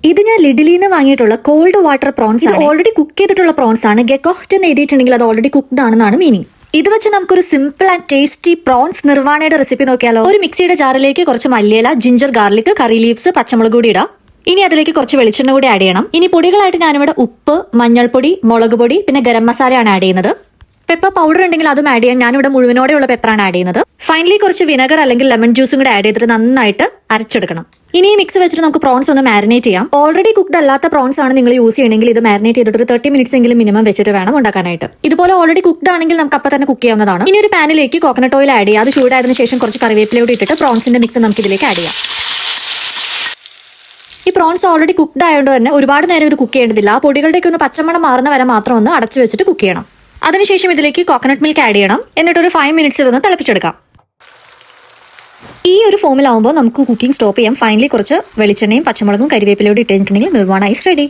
ഇത് ഞാൻ ലിഡിലിന്ന് വാങ്ങിയിട്ടുള്ള called water prawns ആണ്. ഓൾറെഡി കുക്ക് ചെയ്തിട്ടുള്ള പ്രോൺസ് ആണ്. ഗെക്കോഹ്റ്റ് എന്ന് എഴുതിയിട്ടുണ്ടെങ്കിൽ അത് ഓൾറെഡി കുക്ക്ഡ് ആണെന്നാണ് മീനിങ്. ഇത് വെച്ച് നമുക്കൊരു സിമ്പിൾ ആൻഡ് ടേസ്റ്റി പ്രോൺസ് നിർവാണയുടെ റെസിപ്പി നോക്കിയാലോ. ഒരു മിക്സിയുടെ ജാറിലേക്ക് കുറച്ച് മല്ലിയില, ജിഞ്ചർ ഗാർലിക്, കറി ലീവ്സ്, പച്ചമുളക് കൂടി ഇടാം. ഇനി അതിലേക്ക് കുറച്ച് വെളിച്ചെണ്ണ കൂടി ആഡ് ചെയ്യണം. ഇനി പൊടികളായിട്ട് ഞാനിവിടെ ഉപ്പ്, മഞ്ഞൾപ്പൊടി, മുളക് പൊടി, പിന്നെ ഗരം മസാലയാണ് ആഡ് ചെയ്യുന്നത്. പെപ്പർ പൗഡർ ഉണ്ടെങ്കിൽ അതും ആഡ് ചെയ്യാൻ. ഞാനിവിടെ മുഴുവനോടെയുള്ള പെപ്പറാണ് ആഡ് ചെയ്യുന്നത്. ഫൈനലി കുറച്ച് വിനെഗർ അല്ലെങ്കിൽ ലെമൺ ജ്യൂസും കൂടെ ആഡ് ചെയ്തിട്ട് നന്നായിട്ട് അരച്ചെടുക്കണം. ഇനി ഈ മിക്സ് വെച്ചിട്ട് നമുക്ക് പ്രോൺസ് ഒന്ന് മാരിനേറ്റ് ചെയ്യാം. ഓൾറെഡി കുക്ക്ഡ് അല്ലാത്ത പ്രോൺസ് ആണ് നിങ്ങൾ യൂസ് ചെയ്യണമെങ്കിൽ ഇത് മാരിനേറ്റ് ചെയ്തിട്ട് ഒരു 30 മിനിറ്റ്സ് എങ്കിലും മിനിമം വെച്ചിട്ട് വേണം ഉണ്ടാക്കാനായിട്ട്. ഇതുപോലെ ഓൾറെഡി കുക്ക്ഡ് ആണെങ്കിൽ നമുക്ക് അപ്പം തന്നെ കുക്ക് ചെയ്യാവുന്നതാണ്. ഇനി ഒരു പാനിലേക്ക് കോക്കനട്ട് ഓയിൽ ആഡ് ചെയ്യുക. അത് ചൂടായതിനു ശേഷം കുറച്ച് കറിവേപ്പിലയോട് ഇട്ടിട്ട് പ്രോൺസിന്റെ മിക്സ് നമുക്ക് ഇതിലേക്ക് ആഡ് ചെയ്യാം. ഈ പ്രോൺസ് ഓൾറെഡി കുക്ക്ഡ് ആയതുകൊണ്ട് തന്നെ ഒരുപാട് നേരം ഇത് കുക്ക് ചെയ്യേണ്ടതില്ല. ആ പൊടികളുടെയൊക്കെ ഒന്ന് പച്ചമണം മാറുന്ന വരെ മാത്രം ഒന്ന് അടച്ചു വെച്ചിട്ട് കുക്ക് ചെയ്യണം. അതിനുശേഷം ഇതിലേക്ക് കോക്കനട്ട് മിൽക്ക് ആഡ് ചെയ്യണം. എന്നിട്ട് ഒരു 5 മിനിറ്റ്സ് ഇതൊന്ന് തിളപ്പിച്ചെടുക്കാം. ഈ ഒരു ഫോമിലാവുമ്പോൾ നമുക്ക് കുക്കിംഗ് സ്റ്റോപ്പ് ചെയ്യാം. ഫൈനലി കുറച്ച് വെളിച്ചെണ്ണയും പച്ചമുളകും കരിവേപ്പിലയോട് ഇട്ടിട്ടുണ്ടെങ്കിൽ നിർവാണ ഐസ് റെഡി.